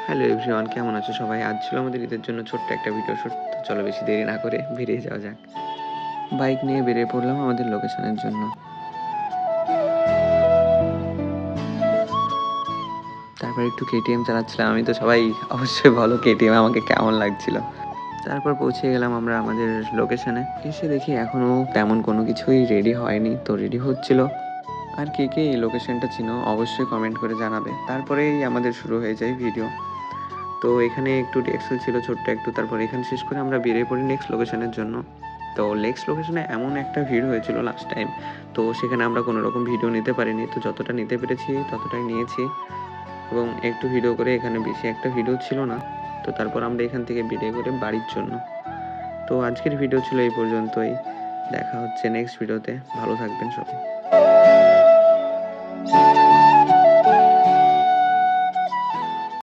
Hello everyone, কেমন আছো সবাই? আজ ছিল আমাদের ঈদের জন্য ছোট্ট একটা ভিডিও শুট। তো চলো বেশি দেরি না করে বেরিয়ে যাওয়া যাক। বাইক নিয়ে বেরিয়ে পড়লাম আমাদের লোকেশনের জন্য। তারপর একটু কেটিএম চালাচ্ছিলাম আমি। তো সবাই অবশ্যই বলো কেটিএম আমাকে কেমন লাগছিল। তারপর পৌঁছে গেলাম আমরা আমাদের লোকেশনে। এসে দেখি এখনও তেমন কোনো কিছুই রেডি হয়নি, তো রেডি হচ্ছিল। আর কে কে এই লোকেশনটা চিনো অবশ্যই কমেন্ট করে জানাবে। তারপরেই আমাদের শুরু হয়ে যায় ভিডিও। তো এখানে একটু রিহার্সাল ছিল ছোট্ট একটু, তারপর এখানে শেষ করে আমরা বেরিয়ে পড়ি নেক্সট লোকেশনের জন্য। তো নেক্সট লোকেশনে এমন একটা ভিড় হয়েছিল লাস্ট টাইম, তো সেখানে আমরা কোনো রকম ভিডিও নিতে পারিনি। তো যতটা নিতে পেরেছি ততটাই নিয়েছি এবং একটু ভিডিও করে, এখানে বেশি একটা ভিডিও ছিল না। তো তারপর আমরা এখান থেকে বেরিয়ে পড়ি বাড়ির জন্য। তো আজকের ভিডিও ছিল এই পর্যন্তই। দেখা হচ্ছে নেক্সট ভিডিওতে। ভালো থাকবেন সবাই।